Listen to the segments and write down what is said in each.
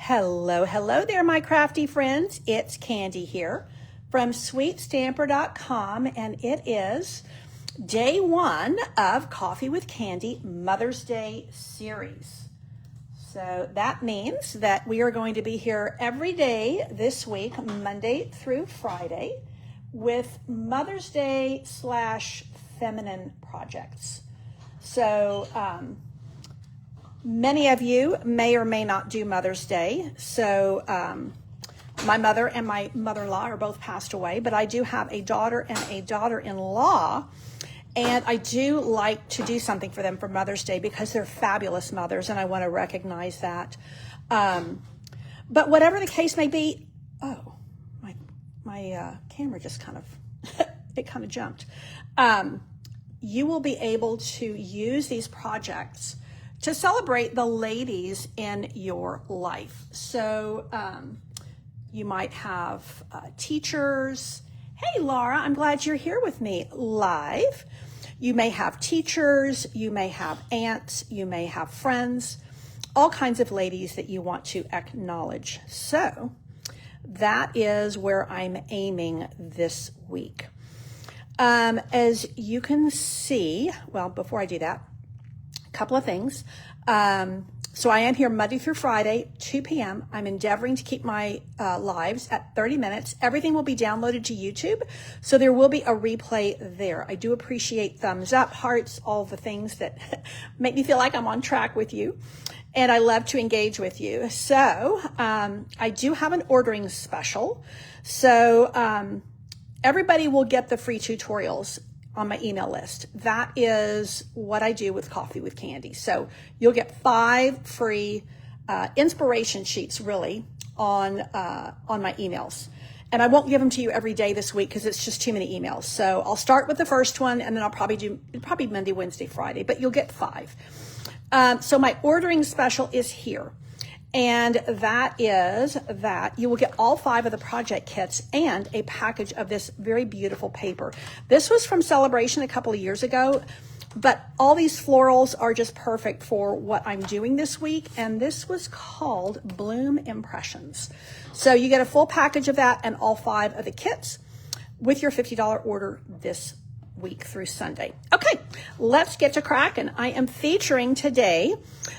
Hello, hello there, my crafty friends. It's Candy here from sweetstamper.com, and it is day one of Coffee with Candy Mother's Day series. So that means that we are going to be here every day this week, Monday through Friday, with Mother's Day / feminine projects. So, many of you may or may not do Mother's Day. So my mother and my mother-in-law are both passed away, but I do have a daughter and a daughter-in-law, and I do like to do something for them for Mother's Day because they're fabulous mothers, and I want to recognize that. But whatever the case may be, my camera just kind of, it kind of jumped. You will be able to use these projects to celebrate the ladies in your life. So you might have teachers. Hey, Laura, I'm glad you're here with me live. You may have teachers, you may have aunts, you may have friends, all kinds of ladies that you want to acknowledge. So that is where I'm aiming this week. As you can see, well, before I do that, couple of things. So I am here Monday through Friday, 2 p.m. I'm endeavoring to keep my lives at 30 minutes. Everything will be downloaded to YouTube, so there will be a replay there. I do appreciate thumbs up, hearts, all the things that make me feel like I'm on track with you, and I love to engage with you. So I do have an ordering special. So everybody will get the free tutorials on my email list. That is what I do with Coffee with Candy. So you'll get 5 free inspiration sheets, really, on my emails. And I won't give them to you every day this week because it's just too many emails. So I'll start with the first one, and then I'll probably Monday, Wednesday, Friday, but you'll get 5. So my ordering special is here. And that is that you will get all 5 of the project kits and a package of this very beautiful paper. This was from Celebration a couple of years ago, but all these florals are just perfect for what I'm doing this week. And this was called Bloom Impressions. So you get a full package of that and all 5 of the kits with your $50 order this week through Sunday. Okay, let's get to cracking. I am featuring today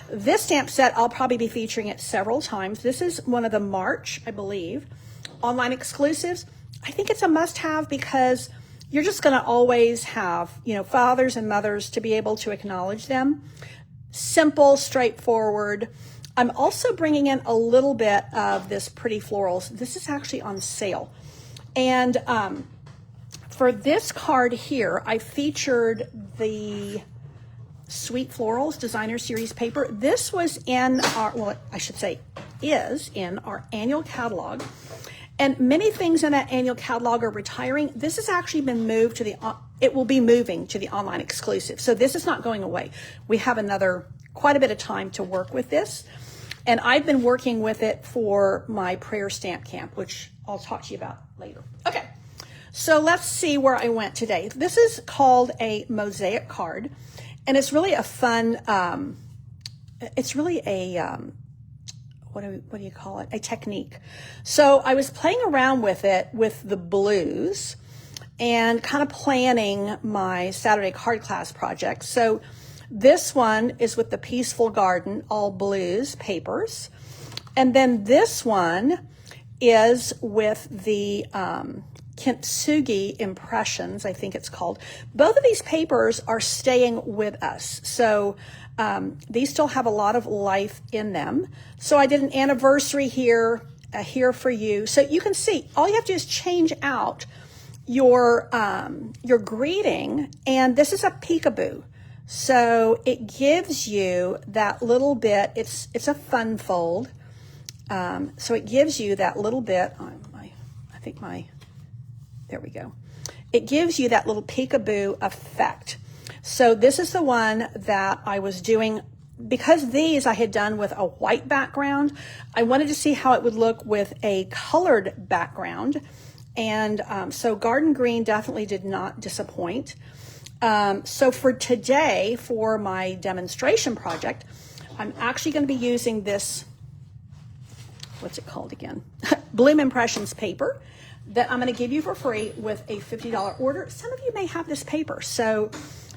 this stamp set. I'll probably be featuring it several times. This is one of the March, I believe, online exclusives. I think it's a must-have because you're just going to always have, fathers and mothers to be able to acknowledge them. Simple, straightforward. I'm also bringing in a little bit of this pretty florals. This is actually on sale. And for this card here, I featured the Sweet Florals Designer Series paper. This was in is in our annual catalog. And many things in that annual catalog are retiring. This has actually been moved to it will be moving to the online exclusive. So this is not going away. We have quite a bit of time to work with this. And I've been working with it for my prayer stamp camp, which I'll talk to you about later. Okay. So let's see where I went today. This is called a Mosaic card, and it's really a fun, it's really a, what do you call it? A technique. So I was playing around with it with the blues and kind of planning my Saturday card class project. So this one is with the Peaceful Garden, all blues papers. And then this one is with the, Kintsugi Impressions, I think it's called. Both of these papers are staying with us. So these still have a lot of life in them. So I did an anniversary here, here for you. So you can see, all you have to do is change out your greeting. And this is a peekaboo. So it gives you that little bit, it's a fun fold. So it gives you that little bit, there we go. It gives you that little peekaboo effect. So this is the one that I was doing. Because these I had done with a white background, I wanted to see how it would look with a colored background. And so Garden Green definitely did not disappoint. So for today, for my demonstration project, I'm actually going to be using this what's it called again? Bloom Impressions paper that I'm going to give you for free with a $50 order. Some of you may have this paper. So,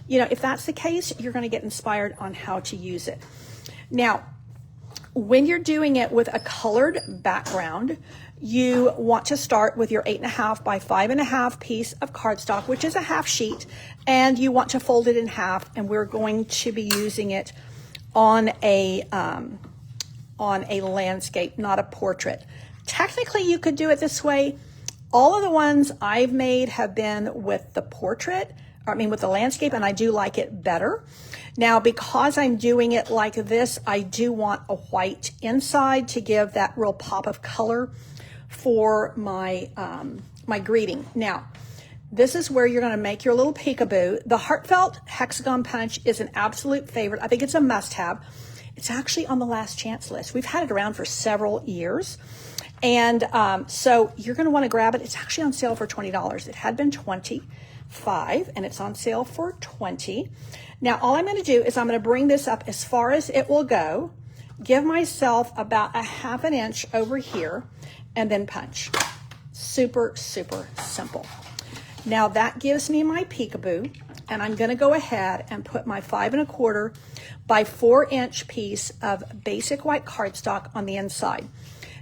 you know, if that's the case, you're going to get inspired on how to use it. Now, when you're doing it with a colored background, you want to start with your 8.5 by 5.5 piece of cardstock, which is a half sheet, and you want to fold it in half, and we're going to be using it on a landscape, not a portrait. Technically, you could do it this way. All of the ones I've made have been with the portrait, with the landscape, and I do like it better. Now, because I'm doing it like this, I do want a white inside to give that real pop of color for my my greeting. Now, this is where you're going to make your little peekaboo. The Heartfelt Hexagon punch is an absolute favorite. I think it's a must-have. It's actually on the last chance list. We've had it around for several years. And so you're going to want to grab it. It's actually on sale for $20. It had been $25, and it's on sale for $20. Now, all I'm going to do is I'm going to bring this up as far as it will go, give myself about a half an inch over here, and then punch. Super, super simple. Now that gives me my peekaboo, and I'm going to go ahead and put my 5.25 by 4-inch piece of basic white cardstock on the inside.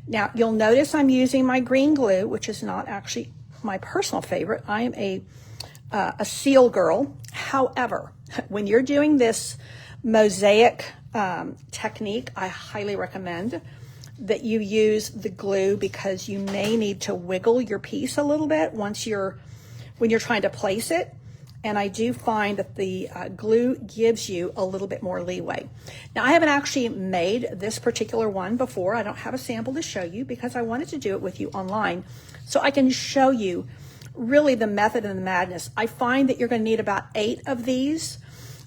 Now you'll notice I'm using my green glue, which is not actually my personal favorite. I am a seal girl. However, when you're doing this mosaic technique, I highly recommend that you use the glue, because you may need to wiggle your piece a little bit when you're trying to place it. And I do find that the glue gives you a little bit more leeway. Now, I haven't actually made this particular one before. I don't have a sample to show you because I wanted to do it with you online so I can show you really the method and the madness. I find that you're going to need about 8 of these,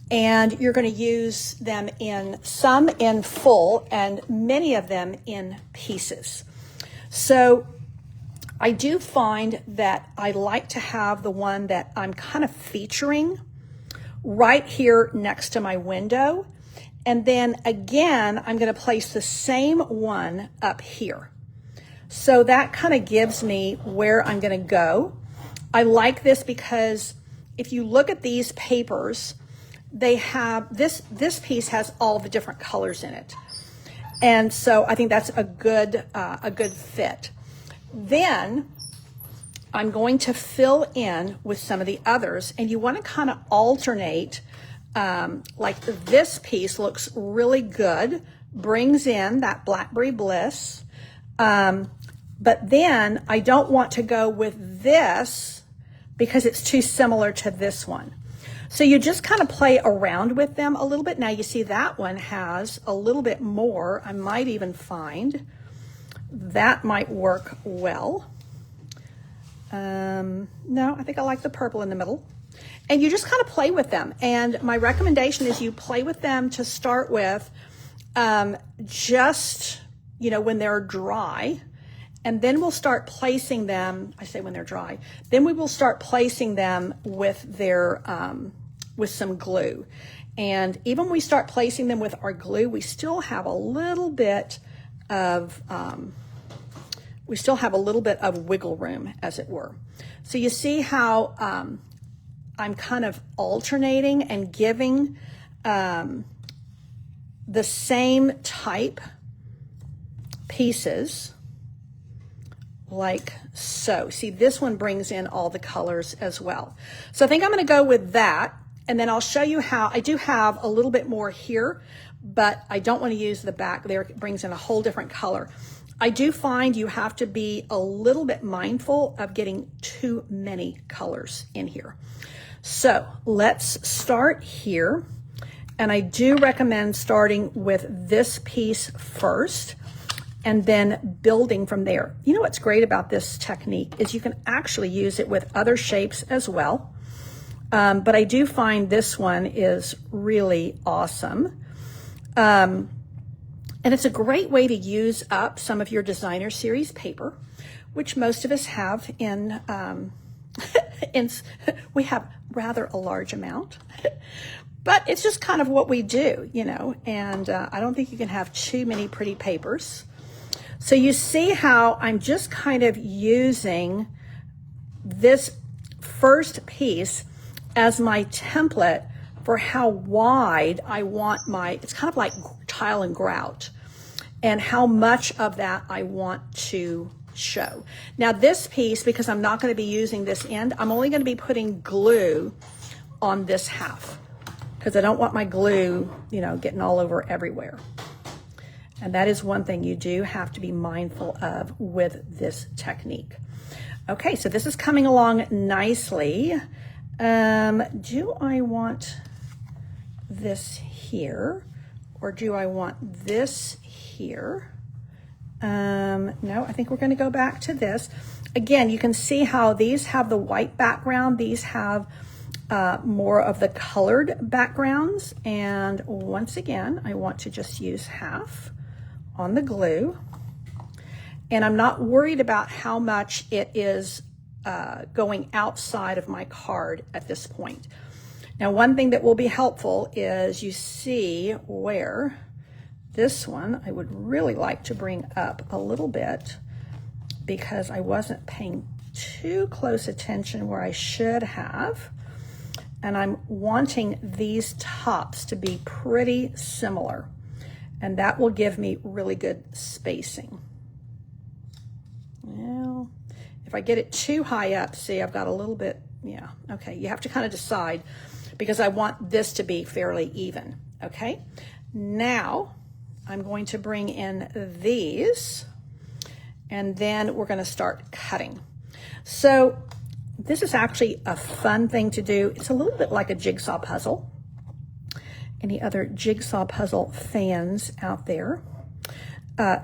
and you're going to use them some in full and many of them in pieces. So I do find that I like to have the one that I'm kind of featuring right here next to my window. And then again, I'm going to place the same one up here. So that kind of gives me where I'm going to go. I like this because if you look at these papers, they have this piece has all the different colors in it. And so I think that's a good fit. Then I'm going to fill in with some of the others, and you want to kind of alternate. Like this piece looks really good, brings in that Blackberry Bliss. But then I don't want to go with this because it's too similar to this one. So you just kind of play around with them a little bit. Now you see that one has a little bit more. I might even find that might work well. No, I think I like the purple in the middle. And you just kind of play with them. And my recommendation is you play with them to start with, just, when they're dry. And then we'll start placing them, I say when they're dry, then we will start placing them with their, with some glue. And even when we start placing them with our glue, we still have a little bit of, wiggle room, as it were. So you see how I'm kind of alternating and giving the same type pieces like so. See, this one brings in all the colors as well. So I think I'm going to go with that, and then I'll show you how I do have a little bit more here, but I don't want to use the back there. It brings in a whole different color. I do find you have to be a little bit mindful of getting too many colors in here. So let's start here. And I do recommend starting with this piece first and then building from there. You know what's great about this technique is you can actually use it with other shapes as well. But I do find this one is really awesome. And it's a great way to use up some of your designer series paper, which most of us have in, we have rather a large amount, but it's just kind of what we do, and I don't think you can have too many pretty papers. So you see how I'm just kind of using this first piece as my template for how wide I want my, it's kind of like tile and grout, and how much of that I want to show. Now this piece, because I'm not going to be using this end, I'm only going to be putting glue on this half because I don't want my glue, you know, getting all over everywhere. And that is one thing you do have to be mindful of with this technique. Okay, so this is coming along nicely. Do I want this here, or do I want this here? No, I think we're going to go back to this. Again, you can see how these have the white background. These have more of the colored backgrounds. And once again, I want to just use half on the glue. And I'm not worried about how much it is going outside of my card at this point. Now, one thing that will be helpful is you see where this one, I would really like to bring up a little bit because I wasn't paying too close attention where I should have. And I'm wanting these tops to be pretty similar. And that will give me really good spacing. Well, if I get it too high up, see, I've got a little bit, yeah, okay. You have to kind of decide because I want this to be fairly even, okay? Now, I'm going to bring in these, and then we're going to start cutting. So this is actually a fun thing to do. It's a little bit like a jigsaw puzzle. Any other jigsaw puzzle fans out there?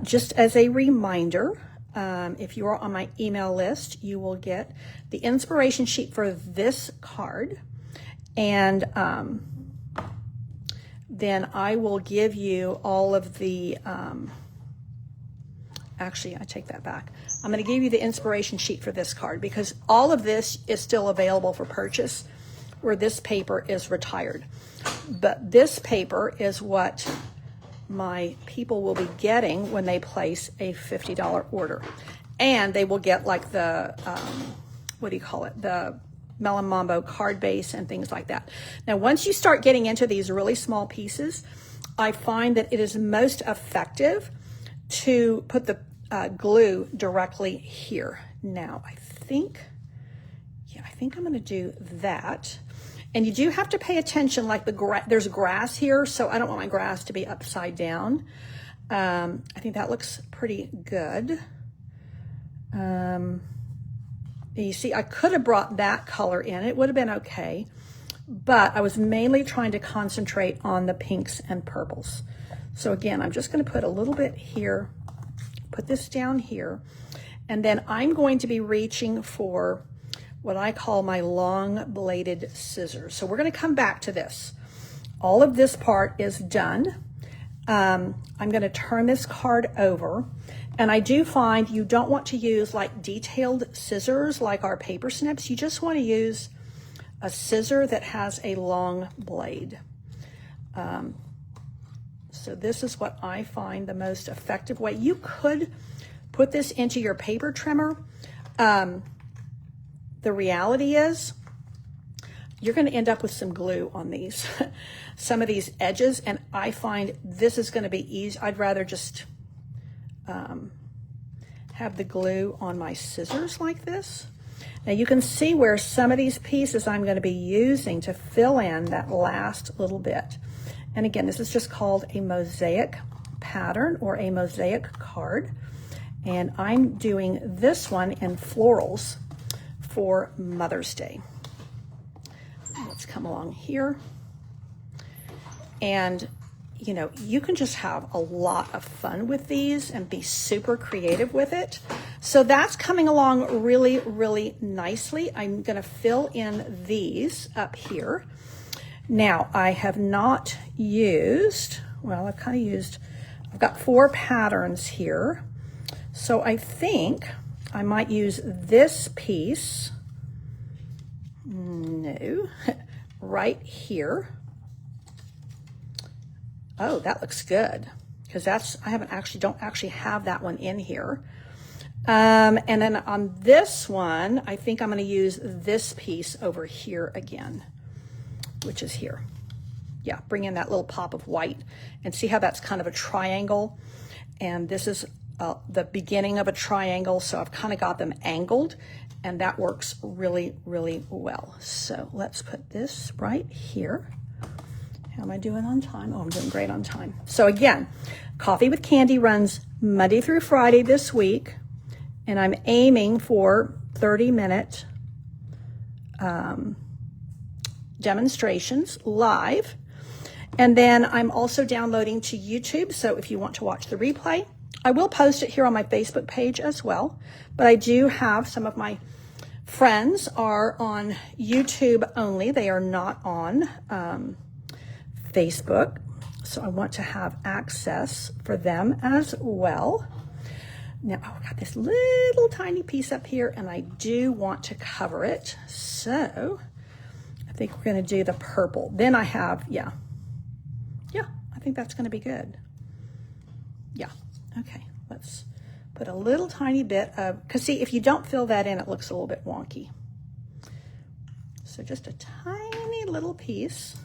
Just as a reminder, if you are on my email list, you will get the inspiration sheet for this card, and then I will give you all of the, actually, I take that back. I'm going to give you the inspiration sheet for this card because all of this is still available for purchase where this paper is retired. But this paper is what my people will be getting when they place a $50 order. And they will get like the, what do you call it? The Melon Mambo card base and things like that. Now, once you start getting into these really small pieces, I find that it is most effective to put the glue directly here. Now, I think I'm going to do that. And you do have to pay attention, like there's grass here, so I don't want my grass to be upside down. I think that looks pretty good. You see, I could have brought that color in. It would have been okay. But I was mainly trying to concentrate on the pinks and purples. So again, I'm just going to put a little bit here, put this down here, and then I'm going to be reaching for what I call my long bladed scissors. So we're going to come back to this. All of this part is done. I'm going to turn this card over. And I do find you don't want to use like detailed scissors like our paper snips. You just want to use a scissor that has a long blade. So this is what I find the most effective way. You could put this into your paper trimmer. The reality is you're going to end up with some glue on these, some of these edges, and I find this is going to be easy. I'd rather just have the glue on my scissors like this. Now you can see where some of these pieces I'm going to be using to fill in that last little bit. And again, this is just called a mosaic pattern or a mosaic card. And I'm doing this one in florals for Mother's Day. Let's come along here. And you know, you can just have a lot of fun with these and be super creative with it. So that's coming along really, really nicely. I'm going to fill in these up here. Now, I have not used, well, I've kind of used, I've got 4 patterns here. So I think I might use this piece, no, right here. Oh, that looks good. because don't actually have that one in here. And then on this one, I think I'm going to use this piece over here again, which is here. Yeah, bring in that little pop of white and see how that's kind of a triangle. And this is the beginning of a triangle, so I've kind of got them angled, and that works really, really well. So let's put this right here. How am I doing on time? Oh, I'm doing great on time. So again, Coffee with Candy runs Monday through Friday this week, and I'm aiming for 30-minute demonstrations live. And then I'm also downloading to YouTube, so if you want to watch the replay, I will post it here on my Facebook page as well. But I do have some of my friends are on YouTube only. They are not on Facebook. So I want to have access for them as well. Now, I've got this little tiny piece up here, and I do want to cover it. So I think we're going to do the purple. Then I have, yeah, I think that's going to be good. Yeah, okay, let's put a little tiny bit of, because see, if you don't fill that in, it looks a little bit wonky. So just a tiny little piece.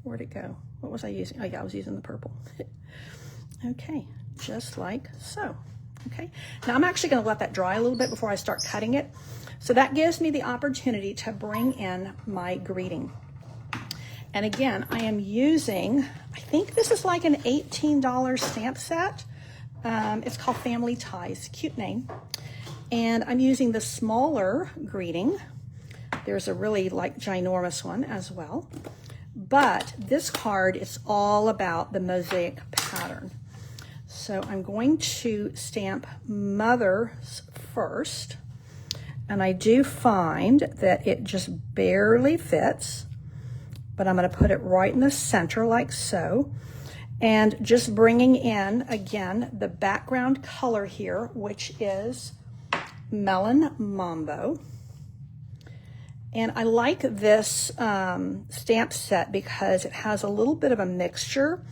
Where'd it go? What was I using? Oh yeah, I was using the purple. Okay, just like so. Okay, now I'm actually going to let that dry a little bit before I start cutting it. So that gives me the opportunity to bring in my greeting. And again, I am using, I think this is like an $18 stamp set. It's called Family Ties, cute name. And I'm using the smaller greeting. There's a really like ginormous one as well. But this card is all about the mosaic pattern. So I'm going to stamp Mother's first. And I do find that it just barely fits. But I'm going to put it right in the center like so. And just bringing in, again, the background color here, which is Melon Mambo. And I like this stamp set because it has a little bit of a mixture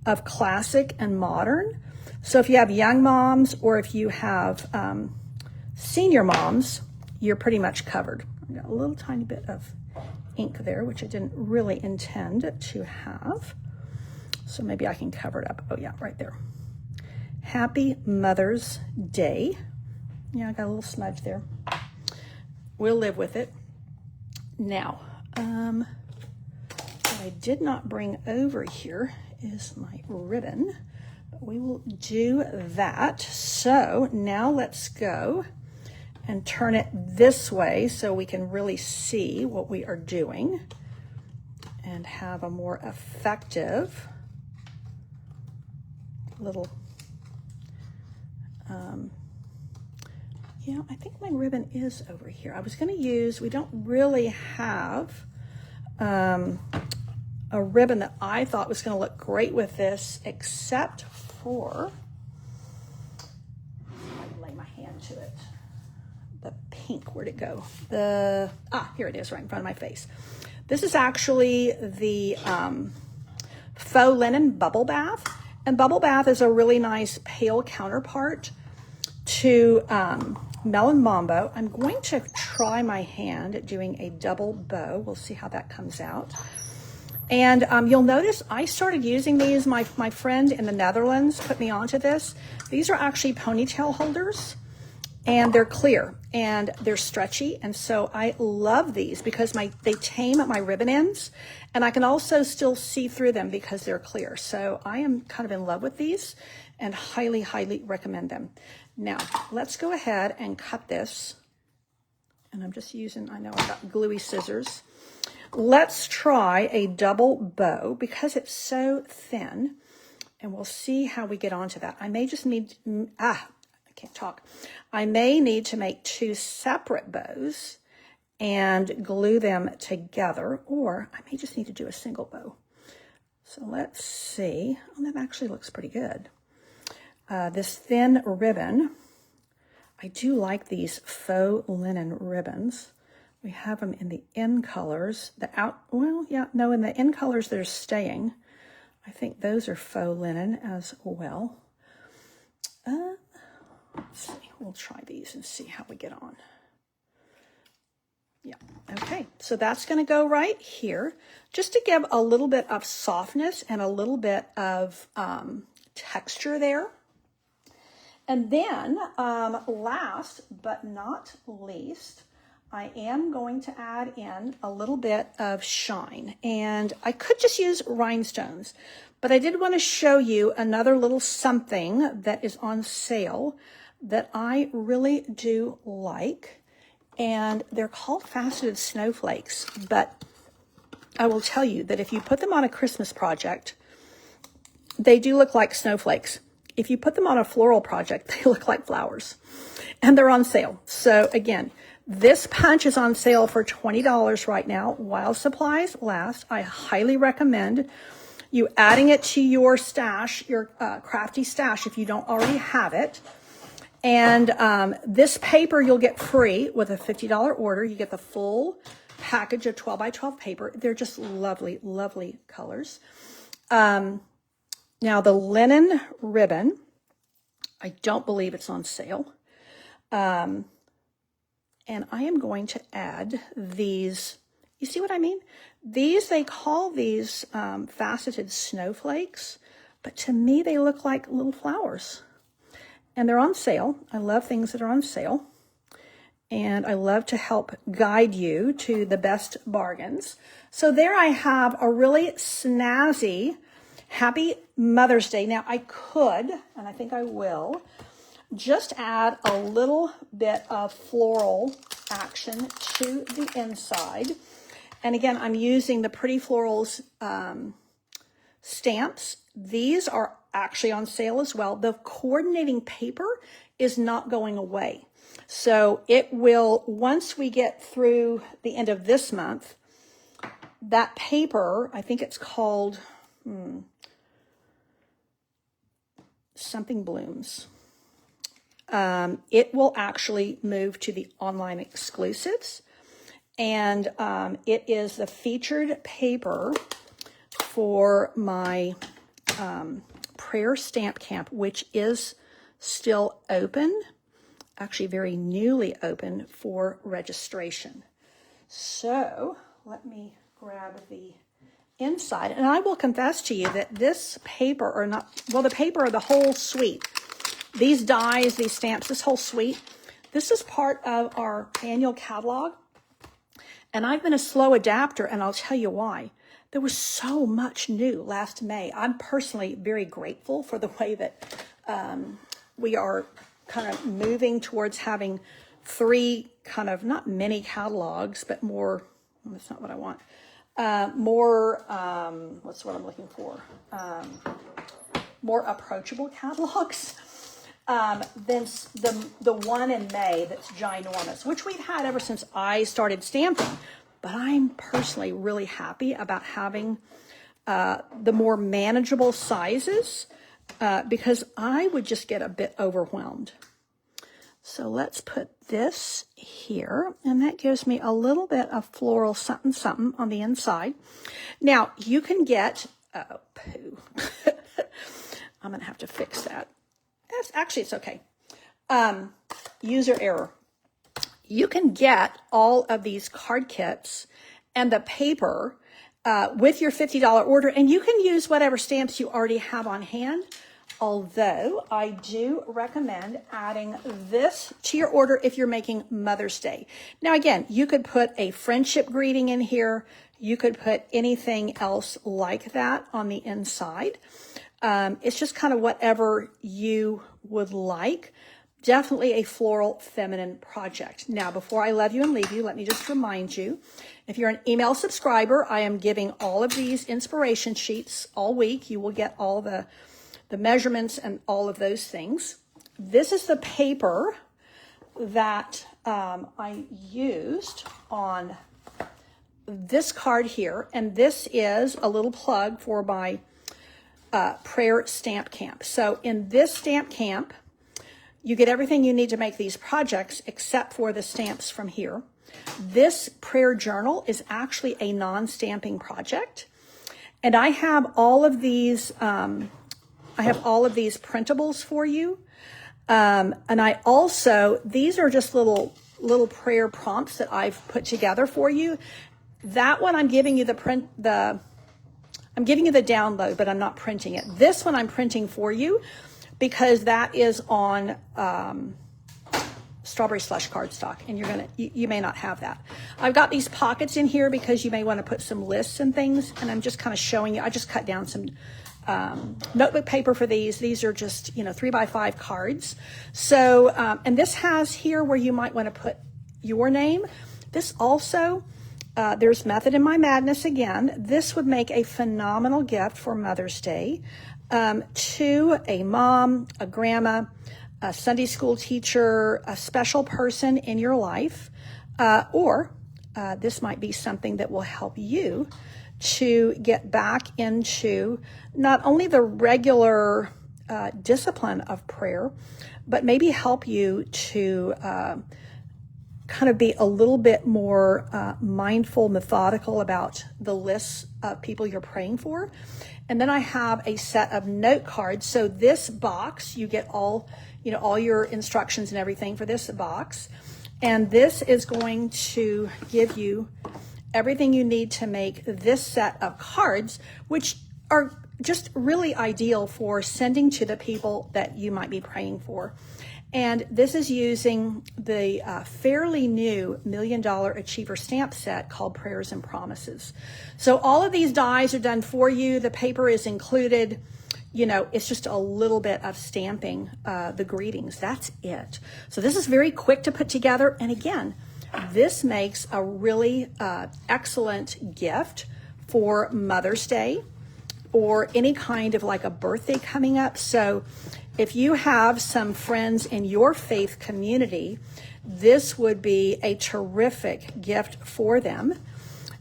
of classic and modern. So if you have young moms or if you have senior moms, you're pretty much covered. I got a little tiny bit of ink there, which I didn't really intend to have. So maybe I can cover it up. Oh yeah, right there. Happy Mother's Day. Yeah, I got a little smudge there. We'll live with it. Now, what I did not bring over here is my ribbon, but we will do that. So now let's go and turn it this way so we can really see what we are doing and have a more effective little, yeah, I think my ribbon is over here. I was going to use, we don't really have a ribbon that I thought was going to look great with this, except for, I lay my hand to it. The pink, where'd it go? Here it is right in front of my face. This is actually the faux linen bubble bath. And bubble bath is a really nice pale counterpart to Melon Mambo. I'm going to try my hand at doing a double bow. We'll see how that comes out. And you'll notice I started using these. My friend in the Netherlands put me onto this. These are actually ponytail holders. And they're clear and they're stretchy. And so I love these because they tame at my ribbon ends, and I can also still see through them because they're clear. So I am kind of in love with these and highly, highly recommend them. Now let's go ahead and cut this. And I'm just using, I know I've got gluey scissors. Let's try a double bow because it's so thin, and we'll see how we get onto that. I may just need, can't talk. I may need to make two separate bows and glue them together, or I may just need to do a single bow. So let's see. Oh, that actually looks pretty good. This thin ribbon, I do like these faux linen ribbons. We have them in the in colors. In the in colors they're staying. I think those are faux linen as well. Let's see, we'll try these and see how we get on. Yeah, okay, so that's going to go right here, just to give a little bit of softness and a little bit of texture there. And then last but not least, I am going to add in a little bit of shine. And I could just use rhinestones, but I did want to show you another little something that is on sale that I really do like. And they're called faceted snowflakes. But I will tell you that if you put them on a Christmas project, they do look like snowflakes. If you put them on a floral project, they look like flowers. And they're on sale. So again, this punch is on sale for $20 right now while supplies last. I highly recommend you adding it to your stash, your crafty stash, if you don't already have it. And this paper you'll get free with a $50 order. You get the full package of 12 by 12 paper. They're just lovely, lovely colors. Now the linen ribbon, I don't believe it's on sale. And I am going to add these, you see what I mean? These, they call these faceted snowflakes, but to me they look like little flowers. And they're on sale. I love things that are on sale. And I love to help guide you to the best bargains. So there I have a really snazzy Happy Mother's Day. Now I could, and I think I will, just add a little bit of floral action to the inside. And again, I'm using the Pretty Florals stamps. These are actually on sale as well. The coordinating paper is not going away. So it will, once we get through the end of this month, that paper, I think it's called something blooms. It will actually move to the online exclusives. And it is the featured paper for my prayer stamp camp, which is still open, actually very newly open for registration. So let me grab the inside, and I will confess to you that this paper, or not, well, the paper of the whole suite, these dies, these stamps, this whole suite, this is part of our annual catalog. And I've been a slow adapter, and I'll tell you why. There was so much new last May. I'm personally very grateful for the way that we are kind of moving towards having 3 kind of, not mini catalogs, but more, that's not what I want, more, what's what I'm looking for, more approachable catalogs than the one in May that's ginormous, which we've had ever since I started stamping. But I'm personally really happy about having the more manageable sizes because I would just get a bit overwhelmed. So let's put this here, and that gives me a little bit of floral something something on the inside. Now you can get, oh poo, I'm gonna have to fix that. Actually, it's okay. User error. You can get all of these card kits and the paper with your $50 order, and you can use whatever stamps you already have on hand. Although I do recommend adding this to your order if you're making Mother's Day. Now, again, you could put a friendship greeting in here. You could put anything else like that on the inside. It's just kind of whatever you would like. Definitely a floral feminine project. Now, before I love you and leave you, let me just remind you, if you're an email subscriber, I am giving all of these inspiration sheets all week. You will get all the measurements and all of those things. This is the paper that I used on this card here, and this is a little plug for my prayer stamp camp. So in this stamp camp, you get everything you need to make these projects except for the stamps from here. This prayer journal is actually a non-stamping project. And I have all of these, printables for you. And I also, these are just little prayer prompts that I've put together for you. That one I'm giving you I'm giving you the download, but I'm not printing it. This one I'm printing for you because that is on strawberry slush cardstock, and you may not have that. I've got these pockets in here because you may want to put some lists and things, and I'm just kind of showing you. I just cut down some notebook paper for these. These are just 3x5 cards. So and this has here where you might want to put your name. This also. There's Method in My Madness again. This would make a phenomenal gift for Mother's Day to a mom, a grandma, a Sunday school teacher, a special person in your life, or this might be something that will help you to get back into not only the regular discipline of prayer, but maybe help you to kind of be a little bit more mindful, methodical about the lists of people you're praying for. And then I have a set of note cards. So this box, you get all your instructions and everything for this box. And this is going to give you everything you need to make this set of cards, which are just really ideal for sending to the people that you might be praying for. And this is using the fairly new $1 Million Achiever stamp set called Prayers and Promises. So all of these dies are done for you. The paper is included. It's just a little bit of stamping the greetings. That's it. So this is very quick to put together. And again, this makes a really excellent gift for Mother's Day or any kind of like a birthday coming up. So if you have some friends in your faith community, this would be a terrific gift for them.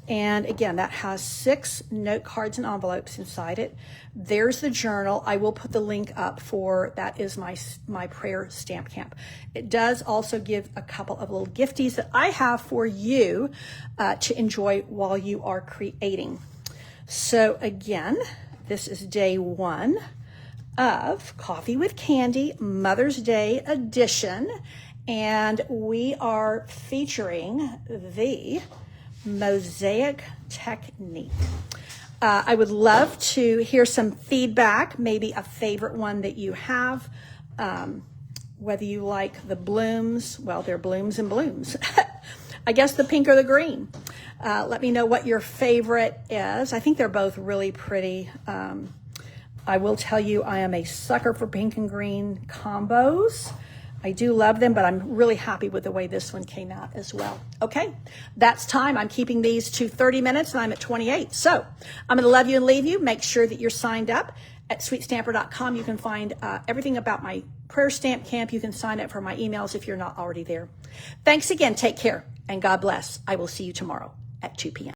And again, that has 6 note cards and envelopes inside it. There's the journal. I will put the link up for that is my prayer stamp camp. It does also give a couple of little gifties that I have for you to enjoy while you are creating. So again, this is day 1 of Coffee with Candy Mother's Day edition, and we are featuring the Mosaic technique. I would love to hear some feedback, maybe a favorite one that you have, whether you like the blooms. Well, they're blooms and blooms. I guess the pink or the green. Let me know what your favorite is. I think they're both really pretty. I will tell you, I am a sucker for pink and green combos. I do love them, but I'm really happy with the way this one came out as well. Okay, that's time. I'm keeping these to 30 minutes and I'm at 28. So I'm going to love you and leave you. Make sure that you're signed up at sweetstamper.com. You can find everything about my prayer stamp camp. You can sign up for my emails if you're not already there. Thanks again. Take care and God bless. I will see you tomorrow at 2 p.m.